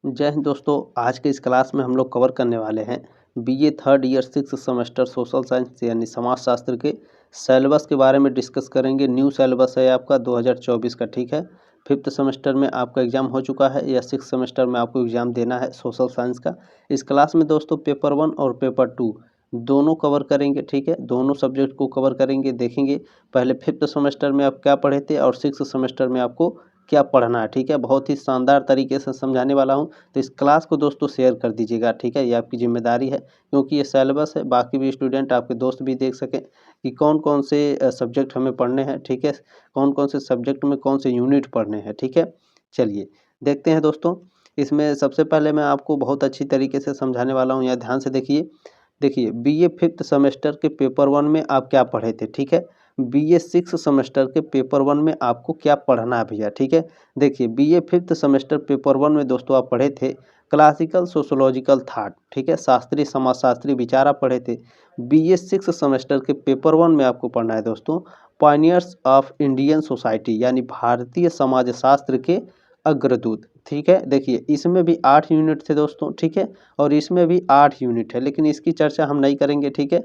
जय हिंद दोस्तों। आज के इस क्लास में हम लोग कवर करने वाले हैं BA third year 6 semester social science यानी समाजशास्त्र के सिलेबस के बारे में डिस्कस करेंगे। न्यू सिलेबस है आपका 2024 का, ठीक है। फिफ्थ सेमेस्टर में आपका एग्ज़ाम हो चुका है या सिक्स सेमेस्टर में आपको एग्ज़ाम देना है सोशल साइंस का। इस क्लास में दोस्तों पेपर 1 और पेपर 2 दोनों कवर करेंगे, ठीक है। दोनों सब्जेक्ट को कवर करेंगे, देखेंगे पहले फिफ्थ सेमेस्टर में आप क्या पढ़े थे और सिक्स सेमेस्टर में आपको क्या पढ़ना है, ठीक है। बहुत ही शानदार तरीके से समझाने वाला हूँ, तो इस क्लास को दोस्तों शेयर कर दीजिएगा, ठीक है। ये आपकी जिम्मेदारी है, क्योंकि ये सिलेबस है, बाकी भी स्टूडेंट आपके दोस्त भी देख सकें कि कौन कौन से सब्जेक्ट हमें पढ़ने हैं, ठीक है। कौन कौन से सब्जेक्ट में कौन से यूनिट पढ़ने हैं, ठीक है। चलिए देखते हैं दोस्तों। इसमें सबसे पहले मैं आपको बहुत अच्छी तरीके से समझाने वाला हूँ, यहाँ ध्यान से देखिए बीए फिफ्थ सेमेस्टर के पेपर 1 में आप क्या पढ़े थे, ठीक है। बीए सिक्स सेमेस्टर के पेपर 1 में आपको क्या पढ़ना है भैया, ठीक है। देखिए बीए फिफ्थ सेमेस्टर पेपर 1 में दोस्तों आप पढ़े थे क्लासिकल सोशोलॉजिकल थॉट, ठीक है। शास्त्रीय समाजशास्त्री विचार आप पढ़े थे। बीए सिक्स सेमेस्टर के पेपर 1 में आपको पढ़ना है दोस्तों पायनियर्स ऑफ इंडियन सोसाइटी यानी भारतीय समाजशास्त्र के अग्रदूत, ठीक है। देखिए इसमें भी 8 यूनिट थे दोस्तों, ठीक है, और इसमें भी 8 यूनिट है, लेकिन इसकी चर्चा हम नहीं करेंगे, ठीक है।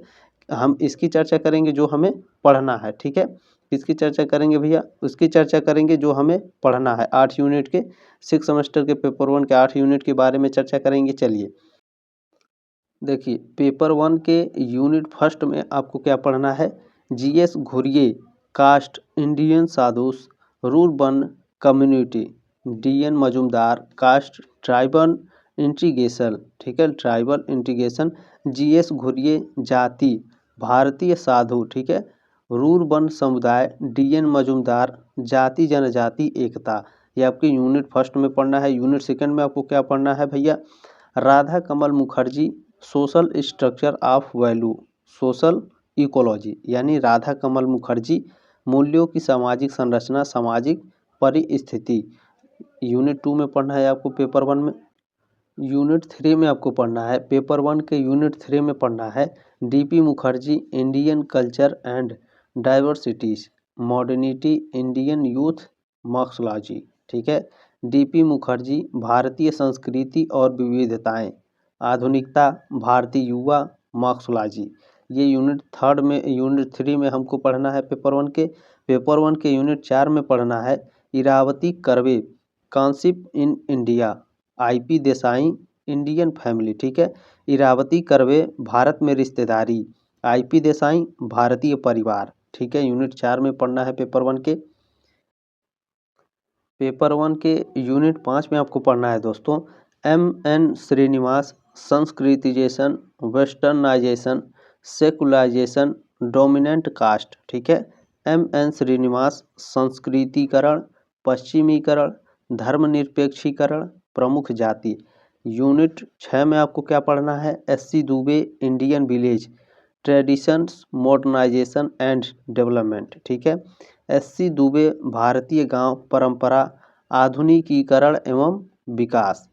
हम इसकी चर्चा करेंगे जो हमें पढ़ना है, ठीक है। किसकी चर्चा करेंगे भैया? उसकी चर्चा करेंगे जो हमें पढ़ना है। 8 यूनिट के सिक्स सेमेस्टर के पेपर 1 के 8 यूनिट के बारे में चर्चा करेंगे। चलिए देखिए पेपर 1 के यूनिट फर्स्ट में आपको क्या पढ़ना है? GS Ghurye, caste Indian sadhus, rurban community, DN Majumdar, caste tribal integration, ठीक है, ट्राइबल इंटीग्रेशन, जीएस घुरिये जाति भारतीय साधु, ठीक है, रूरबन समुदाय, डीएन मजुमदार जाति जनजाति एकता। ये आपकी यूनिट फर्स्ट में पढ़ना है। यूनिट सेकंड में आपको क्या पढ़ना है भैया? Radha Kamal Mukherjee social structure of value, social ecology यानी राधा कमल मुखर्जी मूल्यों की सामाजिक संरचना सामाजिक परिस्थिति। यूनिट 2 में पढ़ना है आपको पेपर 1 में। यूनिट 3 में आपको पढ़ना है पेपर 1 के यूनिट 3 में पढ़ना है DP Mukherjee Indian culture and diversities modernity Indian youth Marxology, ठीक है। डीपी मुखर्जी भारतीय संस्कृति और विविधताएं आधुनिकता भारतीय युवा मार्क्सोलॉजी। ये यूनिट 3 में हमको पढ़ना है पेपर 1 के। पेपर 1 के यूनिट 4 में पढ़ना है Irawati Karve concept in India, IP Desai Indian family, ठीक है। इरावती कर्वे भारत में रिश्तेदारी, आईपी देसाई भारतीय परिवार, ठीक है। यूनिट 4 में पढ़ना है पेपर 1 के। पेपर 1 के यूनिट 5 में आपको पढ़ना है दोस्तों MN. Srinivas Sanskritization westernization secularization dominant caste, ठीक है। एम.एन. श्रीनिवास संस्कृतिकरण पश्चिमीकरण धर्मनिरपेक्षीकरण प्रमुख जाति। यूनिट 6 में आपको क्या पढ़ना है? S C. Dube Indian village traditions modernisation and development, ठीक है। एस.सी. दुबे भारतीय गांव परंपरा आधुनिकीकरण एवं विकास।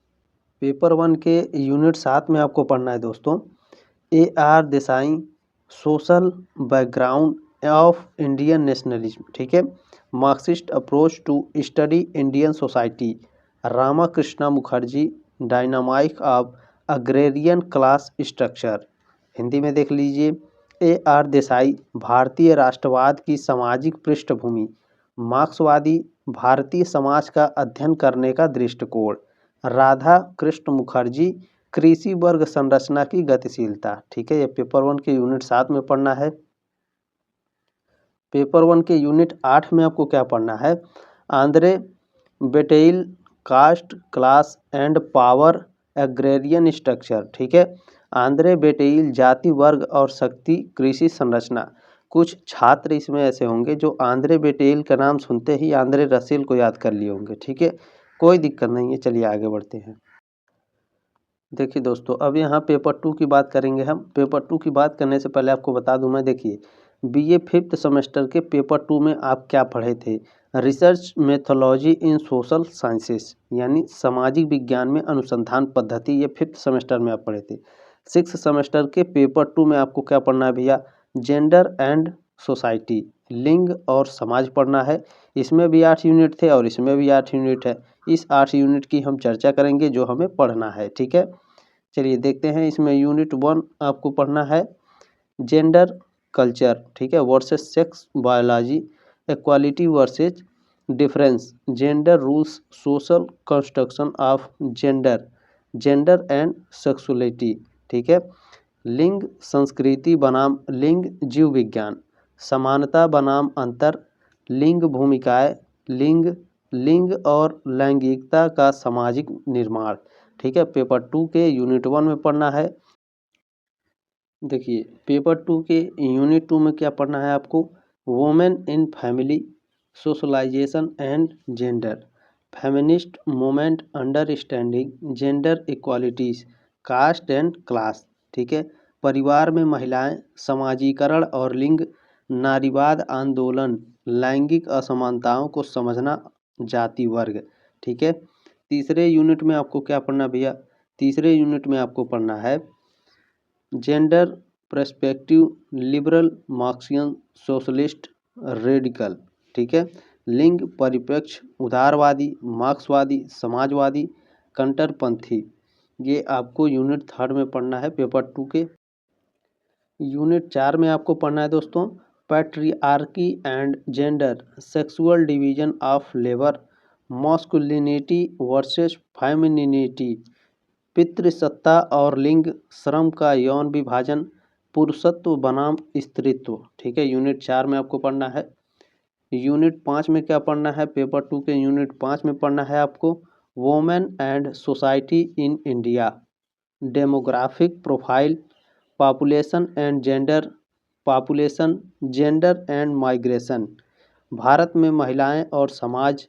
पेपर 1 के यूनिट 7 में आपको पढ़ना है दोस्तों A R. Desai social background of Indian nationalism, ठीक है। Marxist approach to study Indian society Ramakrishna Mukherjee dynamic of agrarian class structure. Hindi में देख लीजिए ए.आर. देसाई भारतीय राष्ट्रवाद की सामाजिक पृष्ठभूमि मार्क्सवादी भारतीय समाज का अध्ययन करने का दृष्टिकोण। राधा कृष्ण मुखर्जी कृषि वर्ग संरचना की गतिशीलता, ठीक है। ये पेपर 1 के यूनिट 7 में पढ़ना है। पेपर 1 के यूनिट 8 में आपको क्या पढ़ना है? Andre battle caste class and power agrarian structure, ठीक है। आंद्रे बेटेल जाति वर्ग और शक्ति कृषि संरचना। कुछ छात्र इसमें ऐसे होंगे जो आंद्रे बेटेल का नाम सुनते ही आंद्रे रसेल को याद कर लिए होंगे, ठीक है। कोई दिक्कत नहीं है, चलिए आगे बढ़ते हैं। देखिए दोस्तों अब यहाँ पेपर 2 की बात करेंगे हम। पेपर 2 की बात करने से पहले आपको बता दूं मैं, देखिए बीए फिफ्थ सेमेस्टर के पेपर 2 में आप क्या पढ़े थे? रिसर्च मेथोलॉजी इन सोशल साइंसेस यानी सामाजिक विज्ञान में अनुसंधान पद्धति, ये फिफ्थ सेमेस्टर में आप पढ़े थे। सिक्स सेमेस्टर के पेपर 2 में आपको क्या पढ़ना है भैया? जेंडर एंड सोसाइटी लिंग और समाज पढ़ना है। इसमें भी 8 यूनिट थे और इसमें भी 8 यूनिट है। इस 8 यूनिट की हम चर्चा करेंगे जो हमें पढ़ना है, ठीक है। चलिए देखते हैं, इसमें यूनिट 1 आपको पढ़ना है जेंडर कल्चर, ठीक है, versus sex biology, equality versus difference, gender rules, social construction of gender, gender and sexuality, ठीक है। लिंग संस्कृति बनाम लिंग जीव विज्ञान, समानता बनाम अंतर, लिंग भूमिकाएं, लिंग और लैंगिकता का सामाजिक निर्माण, ठीक है। पेपर 2 के यूनिट 1 में पढ़ना है। देखिए पेपर 2 के यूनिट 2 में क्या पढ़ना है आपको, women in family, socialisation and gender, feminist movement, understanding gender equalities, caste and class, ठीक है। परिवार में महिलाएं, समाजीकरण और लिंग, नारीवाद आंदोलन, लैंगिक असमानताओं को समझना, जाति वर्ग, ठीक है। तीसरे यूनिट में आपको क्या पढ़ना भैया, तीसरे यूनिट में आपको पढ़ना है gender perspective, liberal, Marxian, socialist, radical, ठीक है। लिंग परिप्रेक्ष्य, उदारवादी, मार्क्सवादी, समाजवादी, कंटरपंथी, ये आपको यूनिट 3 में पढ़ना है पेपर 2 के। यूनिट 4 में आपको पढ़ना है दोस्तों patriarchy and gender, sexual division of labour, masculinity versus femininity, पितृसत्ता और लिंग, श्रम का यौन विभाजन, पुरुषत्व बनाम स्त्रीत्व, ठीक है। यूनिट 4 में आपको पढ़ना है। यूनिट 5 में क्या पढ़ना है, पेपर 2 के यूनिट 5 में पढ़ना है आपको women and society in India, demographic profile, population and gender, population, gender and migration, Bharat में महिलाएं और समाज,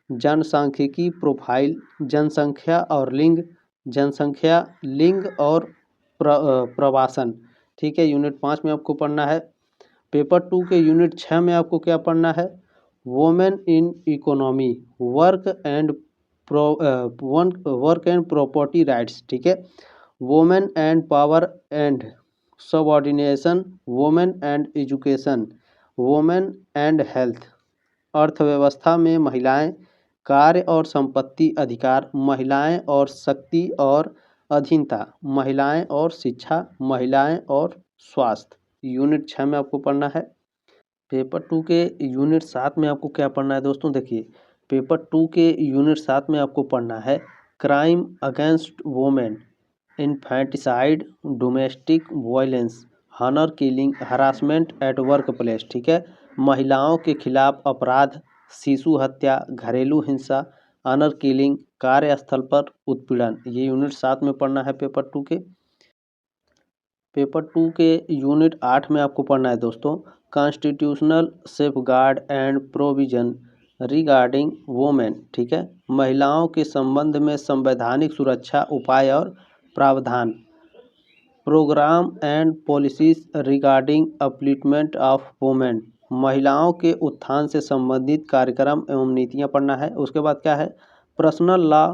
जनसांख्यिकी प्रोफाइल, जनसंख्या और लिंग, जनसंख्या, लिंग और प्रवासन, ठीक है। यूनिट 5 में आपको पढ़ना है। पेपर 2 के यूनिट 6 में आपको क्या पढ़ना है, women in economy, work and property rights, ठीक है। Women and power and subordination, women and education, women and health, अर्थव्यवस्था में महिलाएं, कार्य और संपत्ति अधिकार, महिलाएं और शक्ति और अधीनता, महिलाएं और शिक्षा, महिलाएं और स्वास्थ्य, यूनिट 6 में आपको पढ़ना है। पेपर 2 के यूनिट 7 में आपको क्या पढ़ना है दोस्तों, देखिए पेपर 2 के यूनिट 7 में आपको पढ़ना है crime against women, infanticide, domestic violence, honour killing, harassment at work place, ठीक है। महिलाओं के खिलाफ अपराध, शिशु हत्या, घरेलू हिंसा, ऑनर किलिंग, कार्यस्थल पर उत्पीड़न, ये यूनिट 7 में पढ़ना है पेपर 2 के। पेपर 2 के यूनिट 8 में आपको पढ़ना है दोस्तों constitutional safeguard and provision regarding women, ठीक है। महिलाओं के संबंध में संवैधानिक सुरक्षा उपाय और प्रावधान, programme and policies regarding upliftment of women, महिलाओं के उत्थान से संबंधित कार्यक्रम एवं नीतियां पढ़ना है। उसके बाद क्या है personal law,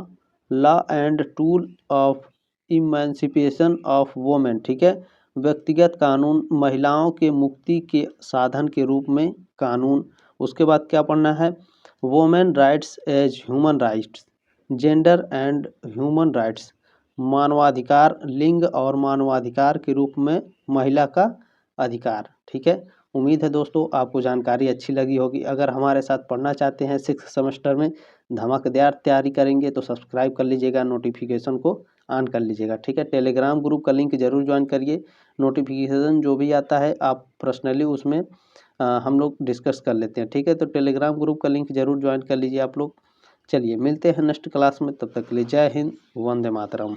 law and tool of emancipation of women, ठीक है। व्यक्तिगत कानून, महिलाओं के मुक्ति के साधन के रूप में कानून। उसके बाद क्या पढ़ना है women rights as human rights, gender and human rights, मानवाधिकार, लिंग और मानवाधिकार के रूप में महिला का अधिकार, ठीक है। उम्मीद है दोस्तों आपको जानकारी अच्छी लगी होगी। अगर हमारे साथ पढ़ना चाहते हैं 6th सेमेस्टर में धमाकेदार तैयारी करेंगे तो सब्सक्राइब कर लीजिएगा, नोटिफिकेशन को ऑन कर लीजिएगा, ठीक है। टेलीग्राम ग्रुप का लिंक जरूर ज्वाइन करिए, नोटिफिकेशन जो भी आता है आप पर्सनली उसमें हम लोग डिस्कस कर लेते हैं, ठीक है। तो टेलीग्राम ग्रुप का लिंक जरूर ज्वाइन कर लीजिए आप लोग। चलिए मिलते हैं नेक्स्ट क्लास में, तब तक के लिए जय हिंद, वंदे मातरम।